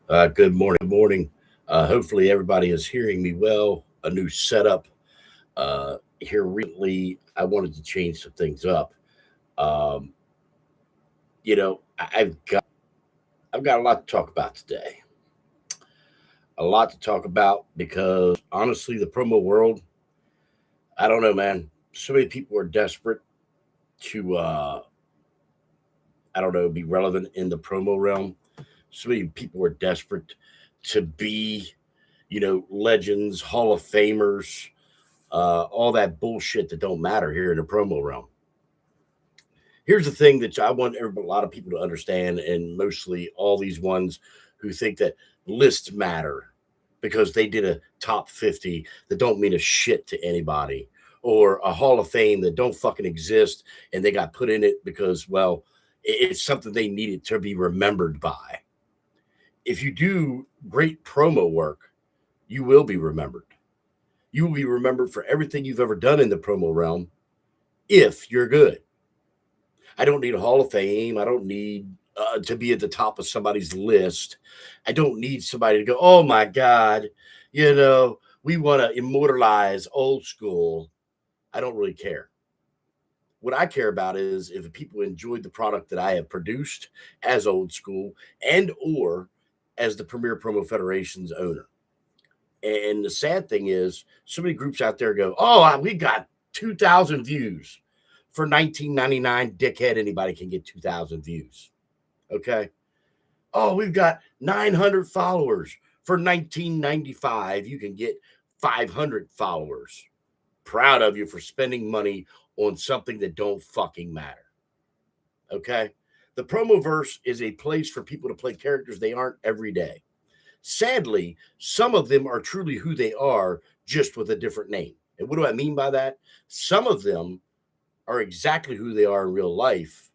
Good morning. Good morning. Hopefully, everybody is hearing me well. A new setup here recently. I wanted to change some things up. Um, I've got a lot to talk about today. A lot to talk about because honestly, the promo world. I don't know, man. So many people are desperate to I don't know, be relevant in the promo realm. So many people are desperate to be, legends, Hall of Famers, all that bullshit that don't matter here in the promo realm. Here's the thing that I want a lot of people to understand, and mostly all these ones who think that lists matter because they did a top 50 that don't mean a shit to anybody, or a Hall of Fame that don't fucking exist and they got put in it because, well, it's something they needed to be remembered by. If you do great promo work, you will be remembered. You will be remembered for everything you've ever done in the promo realm if you're good. I don't need a Hall of Fame. I don't need to be at the top of somebody's list. I don't need somebody to go, oh my God, we want to immortalize old school. I don't really care. What I care about is if people enjoyed the product that I have produced as old school and or as the Premier Promo Federation's owner. And the sad thing is, so many groups out there go, "Oh, we got 2,000 views for 1999. Dickhead, anybody can get 2,000 views." Okay. Oh, we've got 900 followers for 1995. You can get 500 followers. Proud of you for spending money on something that don't fucking matter. Okay. The promoverse is a place for people to play characters they aren't every day. Sadly, some of them are truly who they are, just with a different name. And what do I mean by that? Some of them are exactly who they are in real life,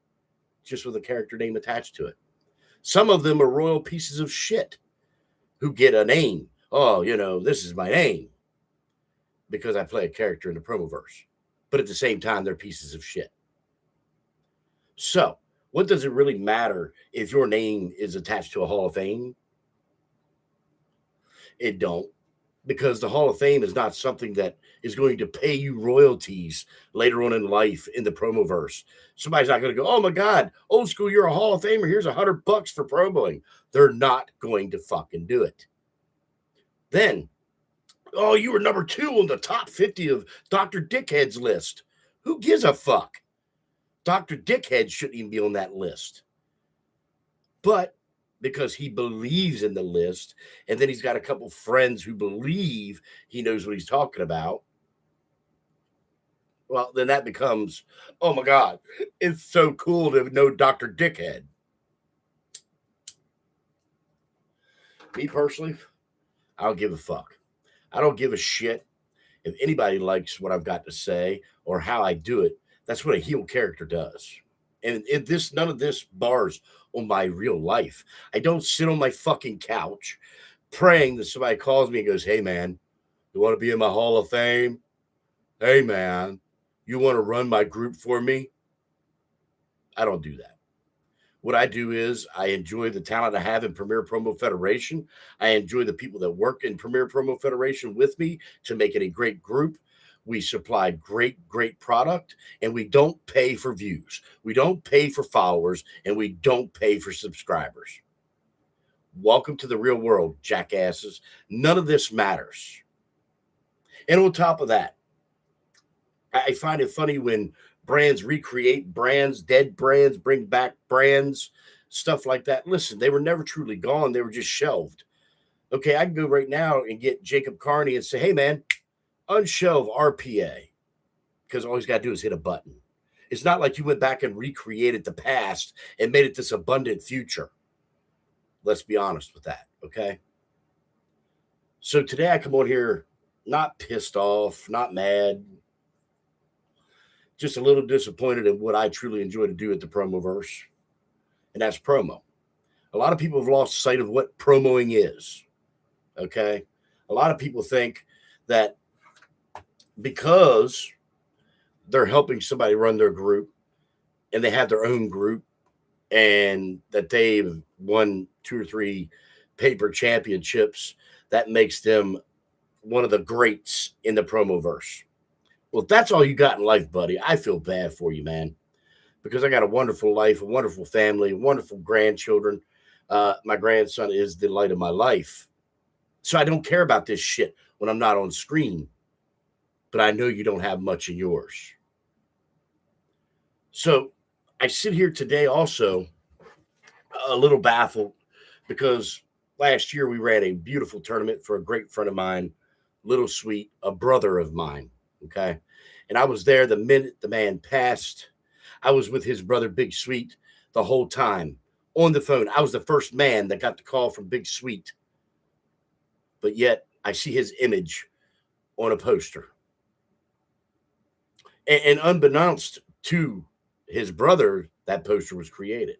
just with a character name attached to it. Some of them are royal pieces of shit who get a name. Oh, this is my name because I play a character in the promoverse. But at the same time, they're pieces of shit. So, what does it really matter if your name is attached to a Hall of Fame? It don't, because the Hall of Fame is not something that is going to pay you royalties later on in life in the promoverse. Somebody's not going to go, "Oh my God, old school, you're a Hall of Famer. Here's $100 for promoing." They're not going to fucking do it. Then, "Oh, you were number 2 on the top 50 of Dr. Dickhead's list." Who gives a fuck? Dr. Dickhead shouldn't even be on that list. But because he believes in the list, and then he's got a couple friends who believe he knows what he's talking about, well, then that becomes, oh my God, it's so cool to know Dr. Dickhead. Me personally, I don't give a fuck. I don't give a shit if anybody likes what I've got to say or how I do it. That's what a heel character does. And none of this bars on my real life. I don't sit on my fucking couch praying that somebody calls me and goes, "Hey man, you want to be in my Hall of Fame? Hey man, you want to run my group for me?" I don't do that. What I do is I enjoy the talent I have in Premier Promo Federation. I enjoy the people that work in Premier Promo Federation with me to make it a great group. We supply great product, and we don't pay for views. We don't pay for followers, and we don't pay for subscribers. Welcome to the real world, jackasses. None of this matters. And on top of that, I find it funny when brands recreate brands, dead brands, bring back brands, stuff like that. Listen, they were never truly gone, they were just shelved. Okay, I can go right now and get Jacob Carney and say, "Hey man, unshelve RPA," because all he's got to do is hit a button. It's not like you went back and recreated the past and made it this abundant future. Let's be honest with that, okay? So today I come on here not pissed off, not mad, just a little disappointed in what I truly enjoy to do at the Promoverse, and that's promo. A lot of people have lost sight of what promoing is, okay? A lot of people think that because they're helping somebody run their group and they have their own group and that they've won 2 or 3 paper championships that makes them one of the greats in the promoverse. Well, if that's all you got in life, buddy, I feel bad for you, man, because I got a wonderful life, a wonderful family, wonderful grandchildren. My grandson is the light of my life. So I don't care about this shit when I'm not on screen, but I know you don't have much in yours. So I sit here today also a little baffled because last year we ran a beautiful tournament for a great friend of mine, Little Sweet, a brother of mine. Okay. And I was there the minute the man passed. I was with his brother, Big Sweet, the whole time on the phone. I was the first man that got the call from Big Sweet. But yet I see his image on a poster. And unbeknownst to his brother, that poster was created.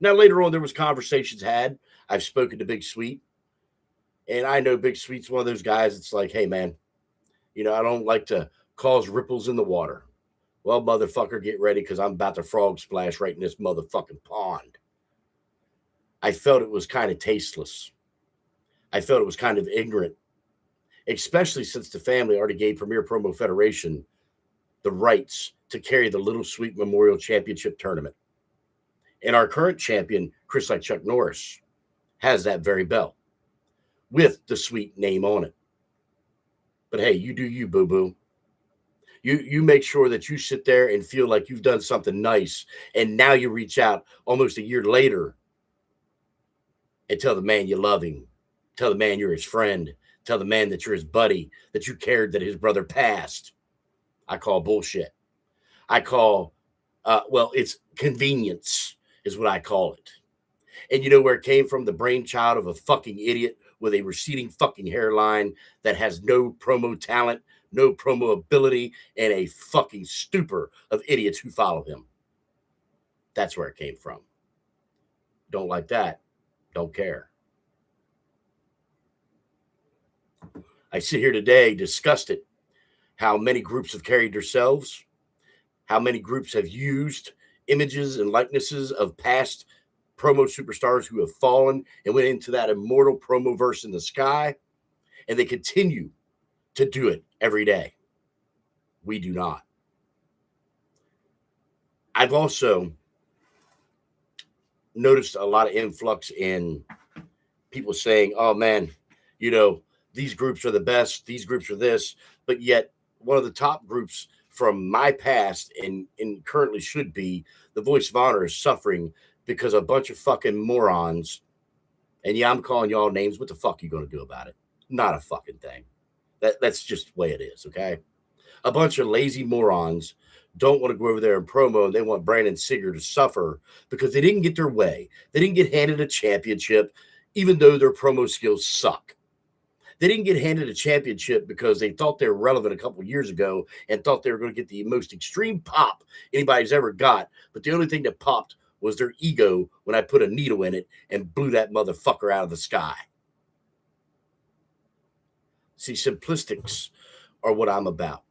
Now, later on, there was conversations had. I've spoken to Big Sweet. And I know Big Sweet's one of those guys that's like, hey, man, I don't like to cause ripples in the water. Well, motherfucker, get ready because I'm about to frog splash right in this motherfucking pond. I felt it was kind of tasteless. I felt it was kind of ignorant, especially since the family already gave Premier Promo Federation the rights to carry the Little Sweet Memorial Championship Tournament. And our current champion, Chris like Chuck Norris, has that very belt with the Sweet name on it. But hey, you do you, boo-boo. You make sure that you sit there and feel like you've done something nice. And now you reach out almost a year later and tell the man you love him. Tell the man you're his friend. Tell the man that you're his buddy, that you cared that his brother passed. I call bullshit. I call, it's convenience is what I call it. And you know where it came from? The brainchild of a fucking idiot with a receding fucking hairline that has no promo talent, no promo ability, and a fucking stupor of idiots who follow him. That's where it came from. Don't like that. Don't care. I sit here today disgusted how many groups have carried themselves, how many groups have used images and likenesses of past promo superstars who have fallen and went into that immortal promoverse in the sky, and they continue to do it every day. We do not. I've also noticed a lot of influx in people saying, oh man, these groups are the best, these groups are this, but yet one of the top groups from my past and currently should be the Voice of Honor is suffering because a bunch of fucking morons, and yeah, I'm calling y'all names. What the fuck are you going to do about it? Not a fucking thing. That's just the way it is, okay? A bunch of lazy morons don't want to go over there and promo, and they want Brandon Sigger to suffer because they didn't get their way. They didn't get handed a championship, even though their promo skills suck. They didn't get handed a championship because they thought they were relevant a couple of years ago and thought they were going to get the most extreme pop anybody's ever got. But the only thing that popped was their ego when I put a needle in it and blew that motherfucker out of the sky. See, simplistics are what I'm about.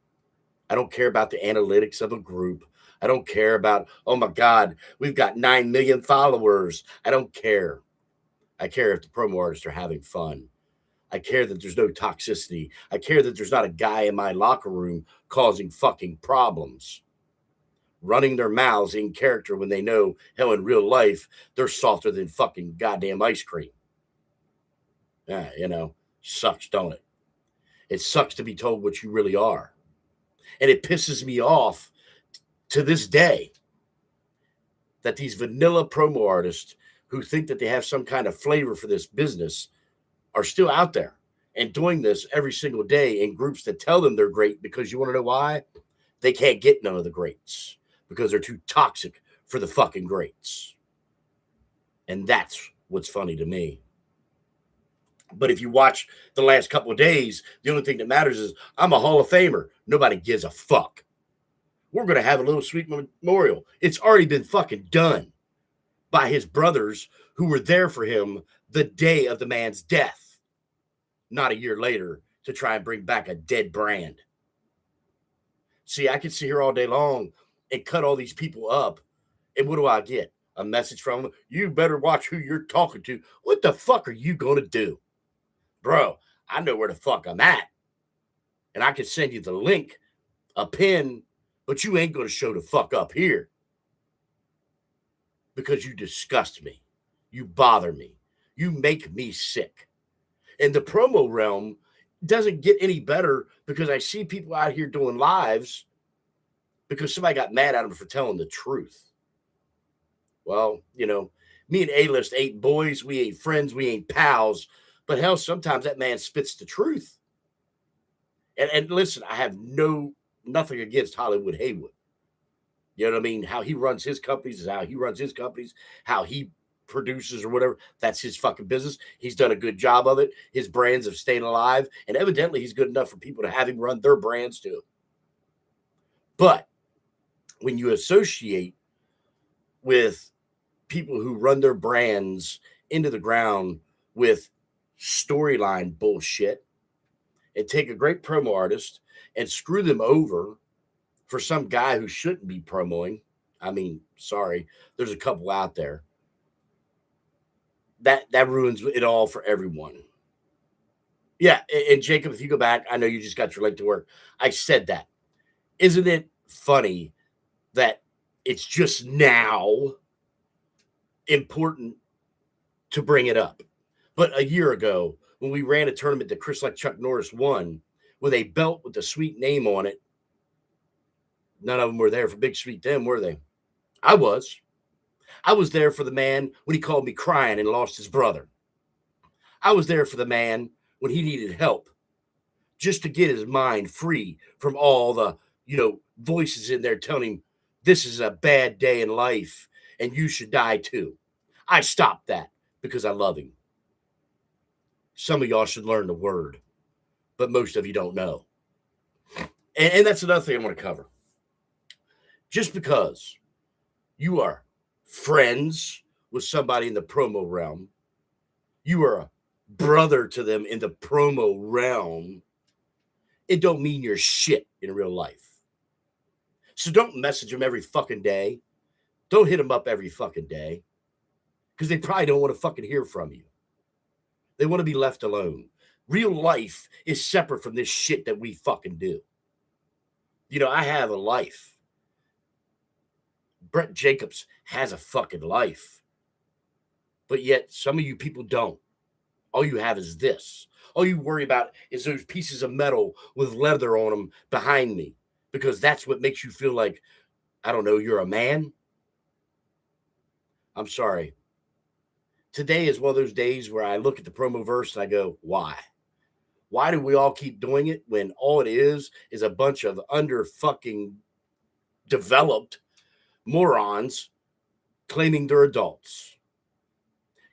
I don't care about the analytics of a group. I don't care about, oh my God, we've got 9 million followers. I don't care. I care if the promo artists are having fun. I care that there's no toxicity. I care that there's not a guy in my locker room causing fucking problems, running their mouths in character when they know, hell, in real life, they're softer than fucking goddamn ice cream. Yeah, sucks, don't it? It sucks to be told what you really are. And it pisses me off to this day that these vanilla promo artists who think that they have some kind of flavor for this business are still out there and doing this every single day in groups that tell them they're great, because you want to know why? They can't get none of the greats because they're too toxic for the fucking greats. And that's what's funny to me. But if you watch the last couple of days, the only thing that matters is I'm a Hall of Famer. Nobody gives a fuck. We're going to have a Little Sweet memorial. It's already been fucking done by his brothers who were there for him the day of the man's death, not a year later to try and bring back a dead brand. See, I could sit here all day long and cut all these people up, and what do I get? a message from them. You better watch who you're talking to. What the fuck are you going to do? Bro, I know where the fuck I'm at. And I can send you the link, a pin, but you ain't going to show the fuck up here. Because you disgust me. You bother me. You make me sick. And the promo realm doesn't get any better because I see people out here doing lives because somebody got mad at them for telling the truth. Well, you know, me and A-List ain't boys. We ain't friends. We ain't pals. But hell, sometimes that man spits the truth. And listen, I have nothing against Hollywood Haywood. You know what I mean? How he runs his companies is how he runs his companies, how he produces or whatever. That's his fucking business. He's done a good job of it. His brands have stayed alive. And evidently he's good enough for people to have him run their brands too. But when you associate with people who run their brands into the ground with storyline bullshit and take a great promo artist and screw them over for some guy who shouldn't be promoting. I mean, sorry, there's a couple out there. That ruins it all for everyone. Yeah, and Jacob, if you go back, I know you just got your late to work. I said that. Isn't it funny that it's just now important to bring it up? But a year ago, when we ran a tournament that Chris like Chuck Norris won with a belt with a sweet name on it, none of them were there for Big Sweet then, were they? I was. I was there for the man when he called me crying and lost his brother. I was there for the man when he needed help just to get his mind free from all the, voices in there telling him this is a bad day in life and you should die too. I stopped that because I love him. Some of y'all should learn the word, but most of you don't know. And that's another thing I want to cover. Just because you are friends with somebody in the promo realm, you are a brother to them in the promo realm, it don't mean you're shit in real life. So don't message them every fucking day. Don't hit them up every fucking day because they probably don't want to fucking hear from you. They want to be left alone. Real life is separate from this shit that we fucking do. I have a life. Brett Jacobs has a fucking life. But yet some of you people don't. All you have is this. All you worry about is those pieces of metal with leather on them behind me because that's what makes you feel like, I don't know, you're a man. I'm sorry. Today is one of those days where I look at the promoverse and I go, why? Why do we all keep doing it when all it is a bunch of under fucking developed morons claiming they're adults?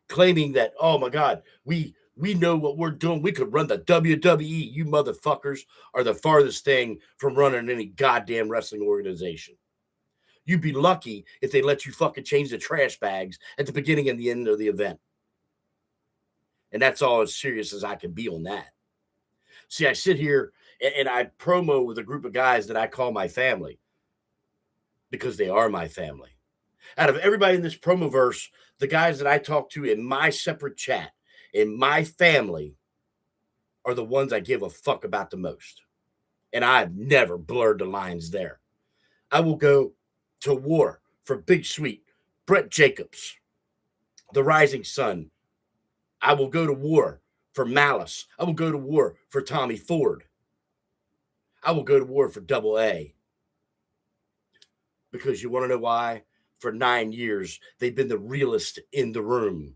Claiming that, oh my God, we know what we're doing. We could run the WWE. You motherfuckers are the farthest thing from running any goddamn wrestling organization. You'd be lucky if they let you fucking change the trash bags at the beginning and the end of the event. And that's all as serious as I can be on that. See, I sit here and I promo with a group of guys that I call my family because they are my family. Out of everybody in this promoverse, the guys that I talk to in my separate chat, in my family, are the ones I give a fuck about the most. And I've never blurred the lines there. I will go to war for Big Sweet, Brett Jacobs, the Rising Sun. I will go to war for Malice. I will go to war for Tommy Ford. I will go to war for Double A. Because you want to know why? For 9 years, they've been the realest in the room.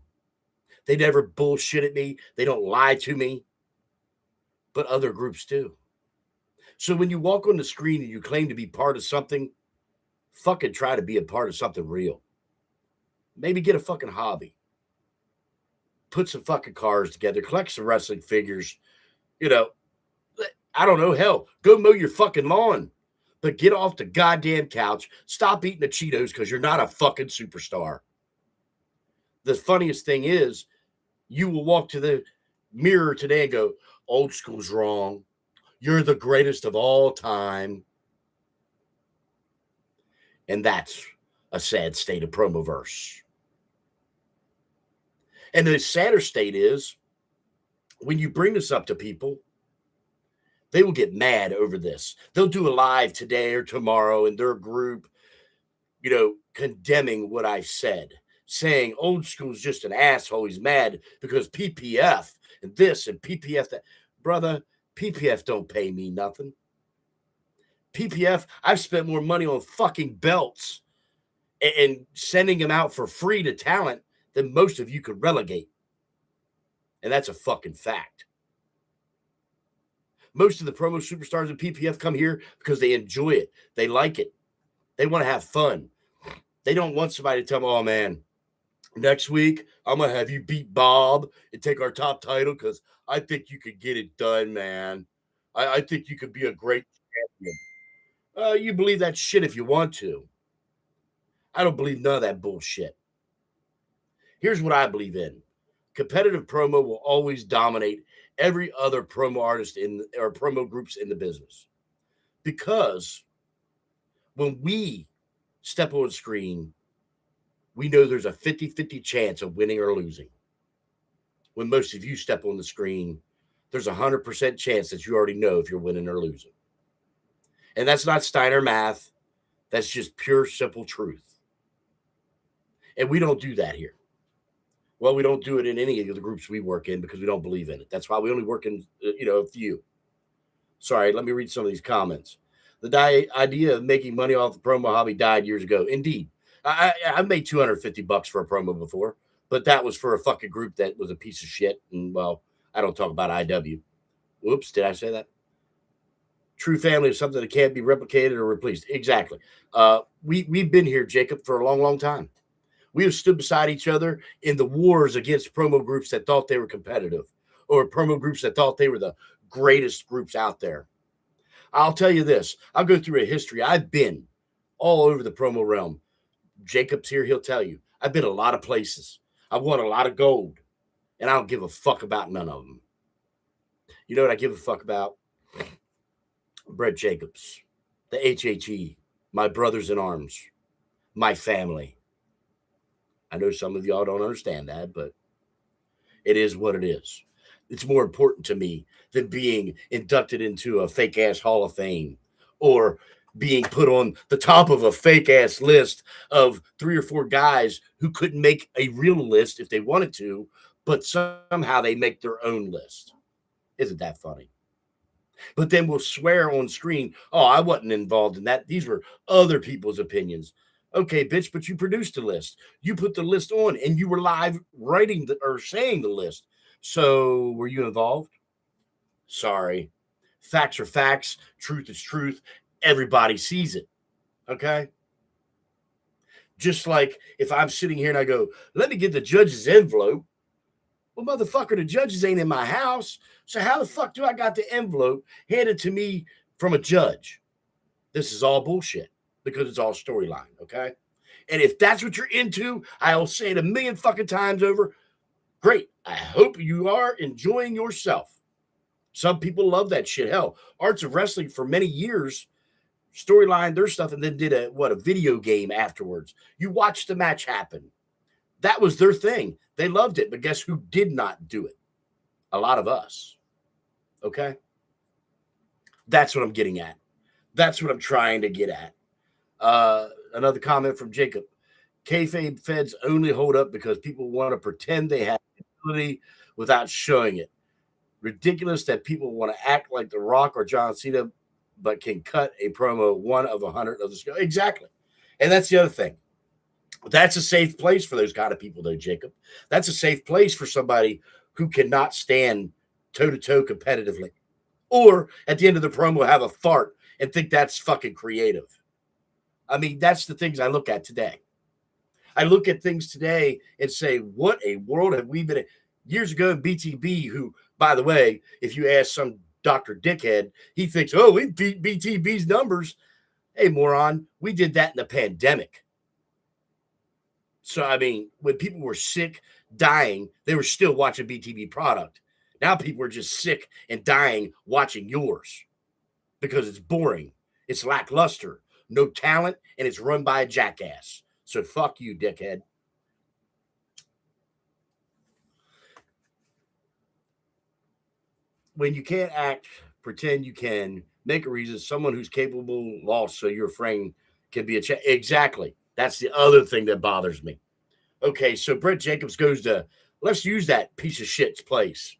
They never bullshit at me. They don't lie to me. But other groups do. So when you walk on the screen and you claim to be part of something, fucking try to be a part of something real. Maybe get a fucking hobby. Put some fucking cars together. Collect some wrestling figures. I don't know. Hell, go mow your fucking lawn. But get off the goddamn couch. Stop eating the Cheetos because you're not a fucking superstar. The funniest thing is, you will walk to the mirror today and go, old school's wrong. You're the greatest of all time. And that's a sad state of promoverse. And the sadder state is when you bring this up to people, they will get mad over this. They'll do a live today or tomorrow in their group, condemning what I said, saying old school's just an asshole. He's mad because PPF and this and PPF that. Brother, PPF don't pay me nothing. PPF, I've spent more money on fucking belts and sending them out for free to talent than most of you could relegate. And that's a fucking fact. Most of the promo superstars in PPF come here because they enjoy it. They like it. They want to have fun. They don't want somebody to tell them, oh, man, next week I'm going to have you beat Bob and take our top title because I think you could get it done, man. I think you could be a great champion. You believe that shit if you want to. I don't believe none of that bullshit. Here's what I believe in. Competitive promo will always dominate every other promo artist or promo groups in the business. Because when we step on screen, we know there's a 50-50 chance of winning or losing. When most of you step on the screen, there's a 100% chance that you already know if you're winning or losing. And that's not Steiner math. That's just pure, simple truth. And we don't do that here. Well, we don't do it in any of the groups we work in because we don't believe in it. That's why we only work in, a few. Sorry, let me read some of these comments. The idea of making money off the promo hobby died years ago. Indeed. I made $250 for a promo before, but that was for a fucking group that was a piece of shit. And, well, I don't talk about IW. Whoops, did I say that? True family is something that can't be replicated or replaced. Exactly. We've been here, Jacob, for a long, long time. We have stood beside each other in the wars against promo groups that thought they were competitive or promo groups that thought they were the greatest groups out there. I'll tell you this. I'll go through a history. I've been all over the promo realm. Jacob's here. He'll tell you. I've been a lot of places. I've won a lot of gold, and I don't give a fuck about none of them. You know what I give a fuck about? Brett Jacobs, the HHE, my brothers in arms, my family. I know some of y'all don't understand that, but it is what it is. It's more important to me than being inducted into a fake ass Hall of Fame or being put on the top of a fake ass list of 3 or 4 guys who couldn't make a real list if they wanted to, but somehow they make their own list. Isn't that funny? But then we'll swear on screen, oh, I wasn't involved in that. These were other people's opinions. Okay, bitch, but you produced the list. You put the list on and you were live writing or saying the list. So were you involved? Sorry. Facts are facts. Truth is truth. Everybody sees it. Okay? Just like if I'm sitting here and I go, let me get the judge's envelope. Well, motherfucker, the judges ain't in my house. So how the fuck do I got the envelope handed to me from a judge? This is all bullshit because it's all storyline, okay? And if that's what you're into, I'll say it a million fucking times over. Great. I hope you are enjoying yourself. Some people love that shit. Hell, Arts of Wrestling for many years storyline their stuff and then did a video game afterwards. You watched the match happen. That was their thing. They loved it, but guess who did not do it? A lot of us. Okay? That's what I'm getting at. That's what I'm trying to get at. Another comment from Jacob. Kayfabe feds only hold up because people want to pretend they have ability without showing it. Ridiculous that people want to act like The Rock or John Cena, but can cut a promo 1 of 100 of the scale. Exactly. And that's the other thing. That's a safe place for those kind of people, though, Jacob. That's a safe place for somebody who cannot stand toe-to-toe competitively. Or at the end of the promo, have a fart and think that's fucking creative. I mean, that's the things I look at today. I look at things today and say, what a world have we been in? Years ago in BTB, who, by the way, if you ask some Dr. Dickhead, he thinks, oh, we beat BTB's numbers. Hey, moron, we did that in the pandemic. So, I mean, when people were sick, dying, they were still watching BTB product. Now people are just sick and dying watching yours because it's boring. It's lackluster, no talent, and it's run by a jackass. So fuck you, dickhead. When you can't act, pretend you can, make a reason, someone who's capable lost so your friend can be exactly. That's the other thing that bothers me. Okay, so Brett Jacobs goes to, let's use that piece of shit's place.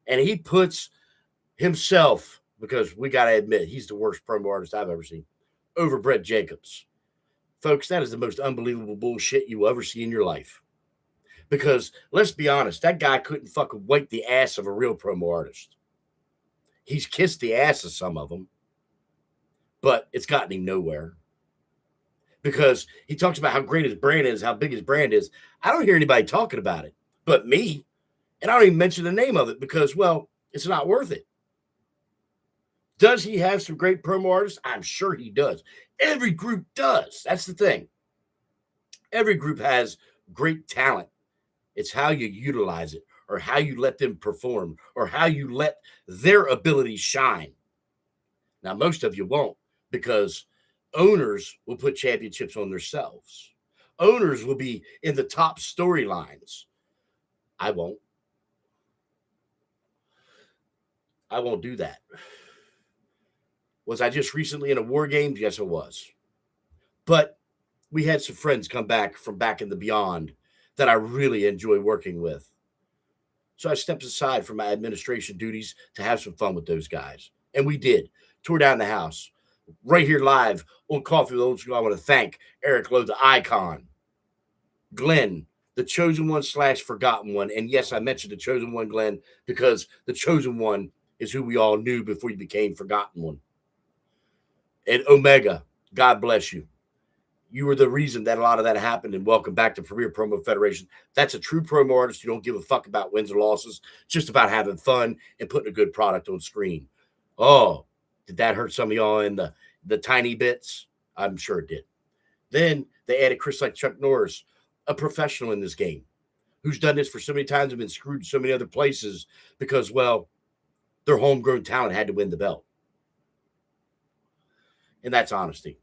And he puts himself, because we got to admit, he's the worst promo artist I've ever seen, over Brett Jacobs. Folks, that is the most unbelievable bullshit you will ever see in your life. Because let's be honest, that guy couldn't fucking wipe the ass of a real promo artist. He's kissed the ass of some of them, but it's gotten him nowhere. Because he talks about how great his brand is, how big his brand is. I don't hear anybody talking about it but me. And I don't even mention the name of it because, well, it's not worth it. Does he have some great promo artists? I'm sure he does. Every group does. That's the thing. Every group has great talent. It's how you utilize it, or how you let them perform, or how you let their abilities shine. Now, most of you won't, because owners will put championships on themselves. Owners will be in the top storylines. I won't. I won't do that. Was I just recently in a war game? Yes, I was. But we had some friends come back from back in the beyond that I really enjoy working with. So I stepped aside from my administration duties to have some fun with those guys. And we did. Tore down the house. Right here live on Coffee with Old School, I want to thank Eric Lowe, the icon. Glenn, the chosen one / forgotten one. And yes, I mentioned the chosen one, Glenn, because the chosen one is who we all knew before he became forgotten one. And Omega, God bless you. You were the reason that a lot of that happened, and welcome back to Premier Promo Federation. That's a true promo artist who don't give a fuck about wins or losses, just about having fun and putting a good product on screen. Oh, did that hurt some of y'all in the tiny bits? I'm sure it did. Then they added Chris like Chuck Norris, a professional in this game, who's done this for so many times and been screwed in so many other places because, well, their homegrown talent had to win the belt. And that's honesty.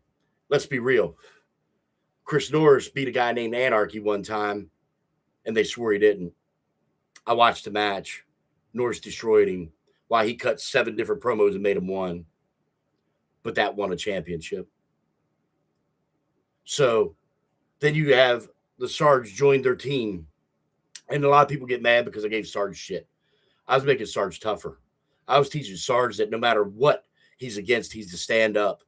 Let's be real. Chris Norris beat a guy named Anarchy one time, and they swore he didn't. I watched the match. Norris destroyed him while he cut 7 different promos and made him one. But that won a championship. So then you have the Sarge join their team. And a lot of people get mad because I gave Sarge shit. I was making Sarge tougher. I was teaching Sarge that no matter what he's against, he's to stand up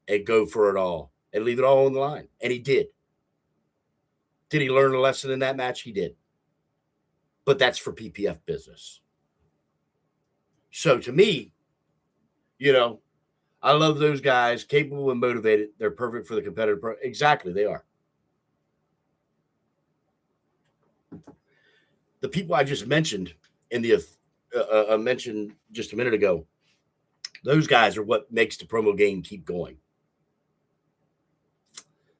and go for it all and leave it all on the line. And he did. Did he learn a lesson in that match? He did. But that's for PPF business. So to me, I love those guys, capable and motivated. They're perfect for the competitive pro. Exactly, they are. The people I just mentioned in the mentioned just a minute ago, those guys are what makes the promo game keep going.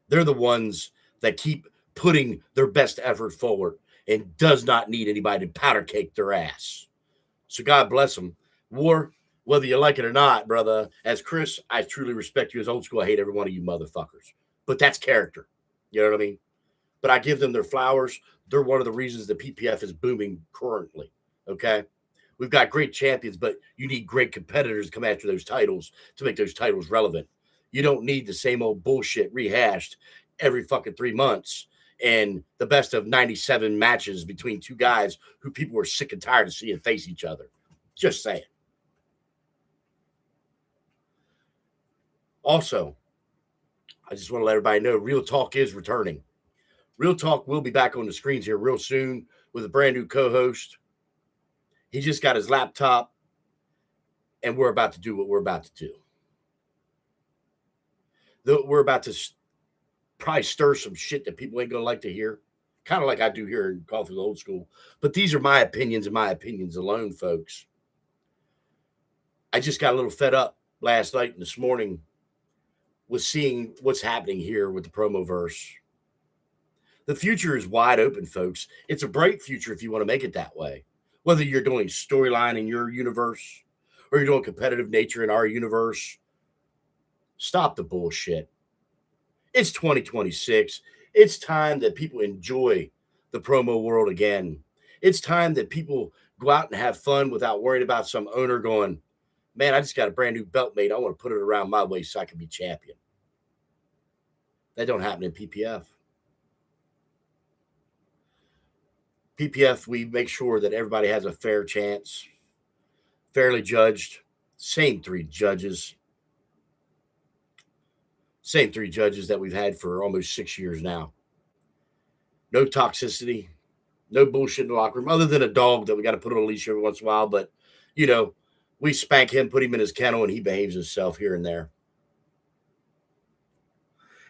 They're the ones that keep putting their best effort forward and does not need anybody to powder cake their ass. So God bless them. War, whether you like it or not, brother, as Chris, I truly respect you. As Old School, I hate every one of you motherfuckers. But that's character. You know what I mean? But I give them their flowers. They're one of the reasons the PPF is booming currently. Okay? We've got great champions, but you need great competitors to come after those titles to make those titles relevant. You don't need the same old bullshit rehashed every fucking 3 months and the best of 97 matches between two guys who people were sick and tired of seeing face each other. Just saying. Also, I just want to let everybody know Real Talk is returning. Real Talk will be back on the screens here real soon with a brand new co-host. He just got his laptop, and we're about to do what we're about to do. We're about to probably stir some shit that people ain't going to like to hear, kind of like I do here in Coffee with Old School. But these are my opinions and my opinions alone, folks. I just got a little fed up last night and this morning with seeing what's happening here with the promoverse. The future is wide open, folks. It's a bright future if you want to make it that way. Whether you're doing storyline in your universe or you're doing competitive nature in our universe, stop the bullshit. It's 2026. It's time that people enjoy the promo world again. It's time that people go out and have fun without worrying about some owner going, man, I just got a brand new belt made. I want to put it around my waist so I can be champion. That don't happen in PPF. PPF, we make sure that everybody has a fair chance, fairly judged. Same three judges. Same three judges that we've had for almost 6 years now. No toxicity, no bullshit in the locker room, other than a dog that we got to put on a leash every once in a while. But, you know, we spank him, put him in his kennel, and he behaves himself here and there.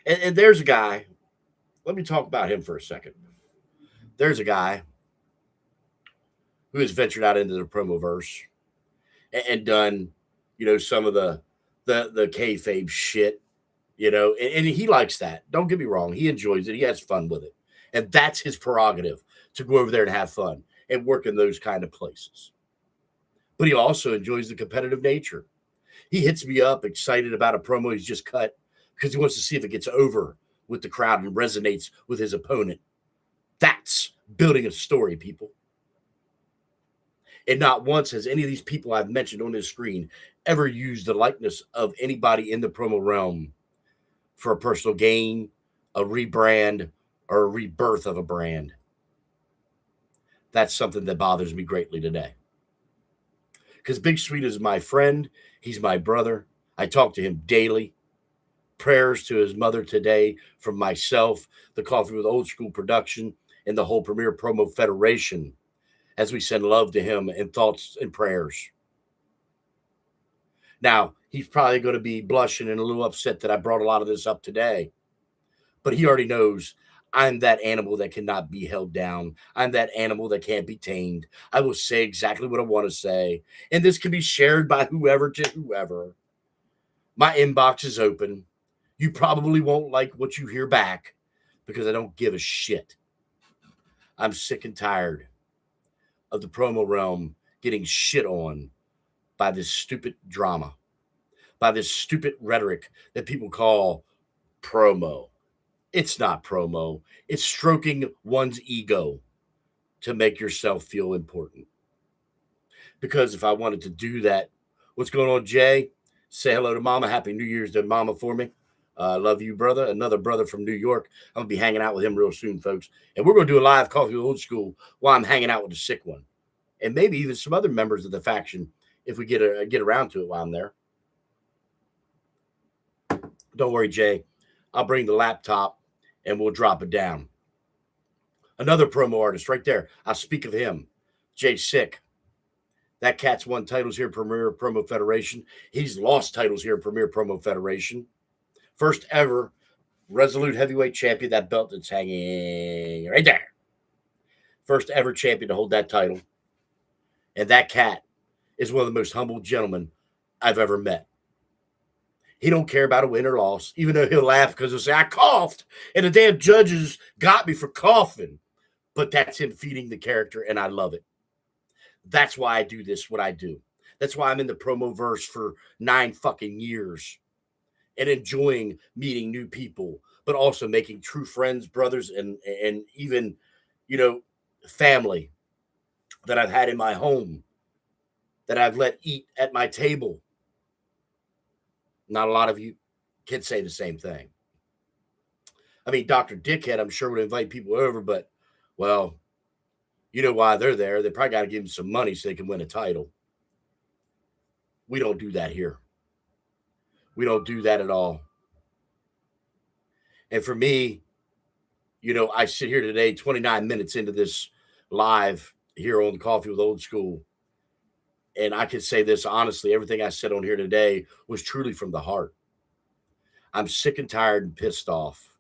And there's a guy, let me talk about him for a second. There's a guy who has ventured out into the promoverse and done, some of the kayfabe shit, and he likes that. Don't get me wrong. He enjoys it. He has fun with it. And that's his prerogative to go over there and have fun and work in those kind of places. But he also enjoys the competitive nature. He hits me up excited about a promo he's just cut because he wants to see if it gets over with the crowd and resonates with his opponent. That's building a story, people. And not once has any of these people I've mentioned on this screen ever used the likeness of anybody in the promo realm for a personal gain, a rebrand, or a rebirth of a brand. That's something that bothers me greatly today. Because Big Sweet is my friend. He's my brother. I talk to him daily. Prayers to his mother today from myself, the Coffee with Old School production, and the whole Premier Promo Federation as we send love to him and thoughts and prayers. Now, he's probably going to be blushing and a little upset that I brought a lot of this up today, but he already knows I'm that animal that cannot be held down. I'm that animal that can't be tamed. I will say exactly what I want to say, and this can be shared by whoever to whoever. My inbox is open. You probably won't like what you hear back because I don't give a shit. I'm sick and tired of the promo realm getting shit on by this stupid drama, by this stupid rhetoric that people call promo. It's not promo. It's stroking one's ego to make yourself feel important. Because if I wanted to do that, what's going on, Jay? Say hello to Mama. Happy New Year's to Mama for me. Love you, brother. Another brother from New York. I'm going to be hanging out with him real soon, folks. And we're going to do a live Coffee with Old School while I'm hanging out with the sick one. And maybe even some other members of the faction if we get around to it while I'm there. Don't worry, Jay. I'll bring the laptop and we'll drop it down. Another promo artist right there. I'll speak of him. Jay Sick. That cat's won titles here at Premier Promo Federation. He's lost titles here at Premier Promo Federation. First ever Resolute Heavyweight Champion. That belt that's hanging right there. First ever champion to hold that title. And that cat is one of the most humble gentlemen I've ever met. He don't care about a win or loss, even though he'll laugh because he'll say, I coughed, and the damn judges got me for coughing. But that's him feeding the character, and I love it. That's why I do this, what I do. That's why I'm in the promoverse for 9 fucking years and enjoying meeting new people, but also making true friends, brothers, and even, family that I've had in my home, that I've let eat at my table. Not a lot of you can say the same thing. I mean, Dr. Dickhead, I'm sure would invite people over, but, well, you know why they're there. They probably got to give them some money so they can win a title. We don't do that here. We don't do that at all. And for me, I sit here today, 29 minutes into this live here on Coffee with Old School. And I can say this honestly, everything I said on here today was truly from the heart. I'm sick and tired and pissed off.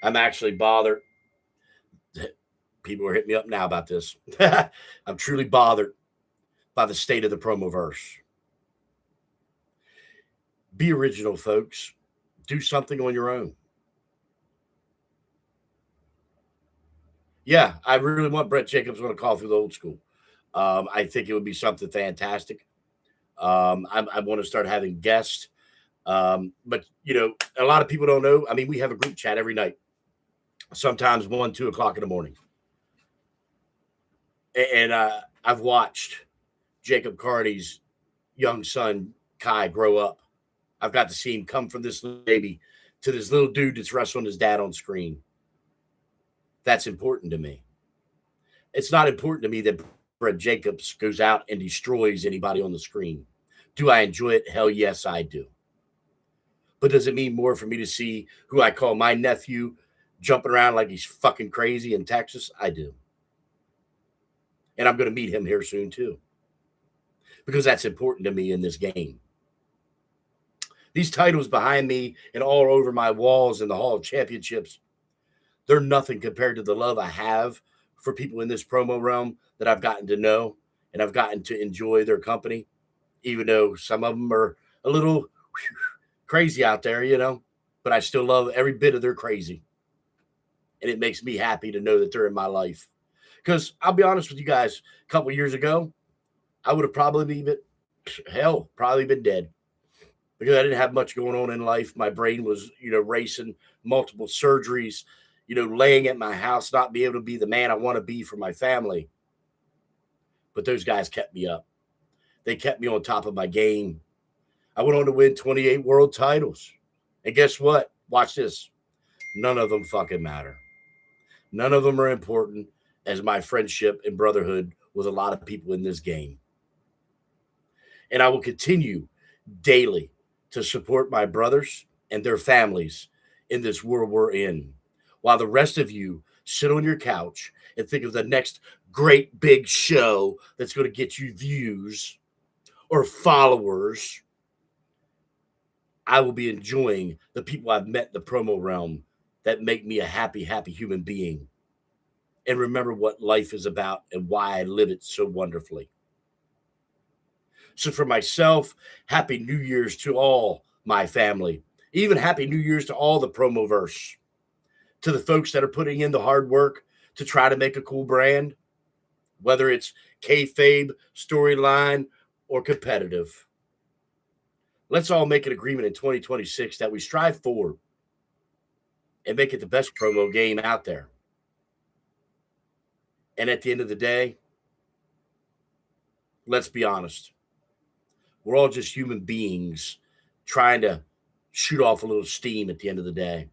I'm actually bothered. People are hitting me up now about this. I'm truly bothered by the state of the promoverse. Be original, folks. Do something on your own. Yeah, I really want Brett Jacobs on a Coffee with Old School. I think it would be something fantastic. I want to start having guests. But a lot of people don't know. I mean, we have a group chat every night, sometimes 1, 2 o'clock in the morning. And I've watched Jacob Carney's young son, Kai, grow up. I've got to see him come from this little baby to this little dude that's wrestling his dad on screen. That's important to me. It's not important to me that Brett Jacobs goes out and destroys anybody on the screen. Do I enjoy it? Hell yes, I do. But does it mean more for me to see who I call my nephew jumping around like he's fucking crazy in Texas? I do. And I'm going to meet him here soon too, because that's important to me in this game. These titles behind me and all over my walls in the Hall of Championships, they're nothing compared to the love I have for people in this promo realm that I've gotten to know, and I've gotten to enjoy their company, even though some of them are a little crazy out there, but I still love every bit of their crazy. And it makes me happy to know that they're in my life. Because I'll be honest with you guys, a couple years ago, I would have probably been dead, because I didn't have much going on in life. My brain was, racing, multiple surgeries, laying at my house, not being able to be the man I want to be for my family. But those guys kept me up. They kept me on top of my game. I went on to win 28 world titles. And guess what? Watch this. None of them fucking matter. None of them are important as my friendship and brotherhood with a lot of people in this game. And I will continue daily to support my brothers and their families in this world we're in, while the rest of you sit on your couch and think of the next great big show that's going to get you views or followers. I will be enjoying the people I've met in the promo realm that make me a happy, happy human being, and remember what life is about and why I live it so wonderfully. So for myself, Happy New Year's to all my family. Even Happy New Year's to all the promoverse. To the folks that are putting in the hard work to try to make a cool brand, whether it's kayfabe, storyline, or competitive. Let's all make an agreement in 2026 that we strive for and make it the best promo game out there. And at the end of the day, let's be honest. We're all just human beings trying to shoot off a little steam at the end of the day.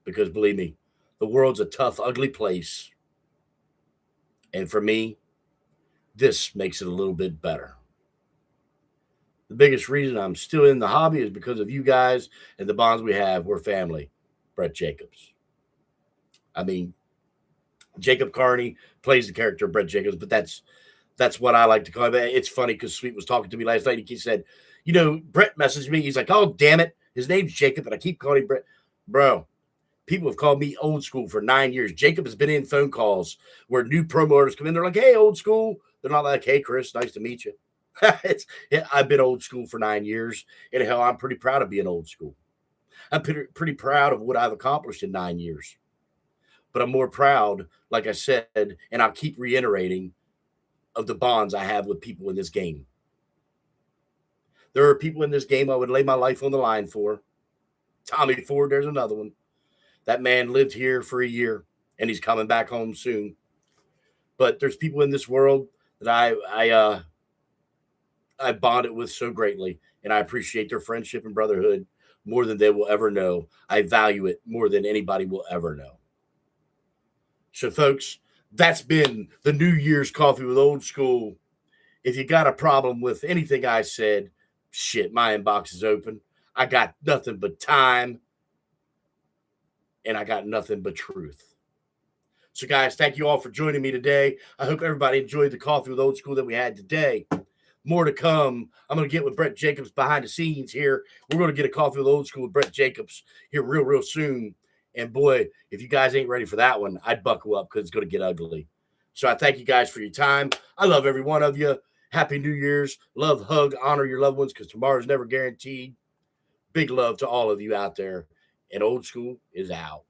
Because believe me, the world's a tough, ugly place. And for me, this makes it a little bit better. The biggest reason I'm still in the hobby is because of you guys and the bonds we have. We're family. Brett Jacobs. I mean, Jacob Carney plays the character of Brett Jacobs, but that's what I like to call him. It's funny because Sweet was talking to me last night. He said, Brett messaged me. He's like, oh, damn it. His name's Jacob, and I keep calling him Brett. Bro, people have called me old school for 9 years. Jacob has been in phone calls where new promoters come in. They're like, hey, old school. They're not like, hey, Chris, nice to meet you. I've been old school for 9 years, and hell, I'm pretty proud of being old school. I'm pretty proud of what I've accomplished in 9 years. But I'm more proud, like I said, and I'll keep reiterating, of the bonds I have with people in this game. There are people in this game I would lay my life on the line for. Tommy Ford, there's another one. That man lived here for a year, and he's coming back home soon. But there's people in this world that I bonded with so greatly, and I appreciate their friendship and brotherhood more than they will ever know. I value it more than anybody will ever know. So, folks, that's been the New Year's Coffee with Old School. If you got a problem with anything I said, shit, my inbox is open. I got nothing but time, and I got nothing but truth. So, guys, thank you all for joining me today. I hope everybody enjoyed the Coffee with Old School that we had today. More to come. I'm going to get with Brett Jacobs behind the scenes here. We're going to get a Coffee with Old School with Brett Jacobs here real soon. And boy, if you guys ain't ready for that one, I'd buckle up because it's going to get ugly. So I thank you guys for your time. I love every one of you. Happy New Year's. Love, hug, honor your loved ones because tomorrow's never guaranteed. Big love to all of you out there. And Old School is out.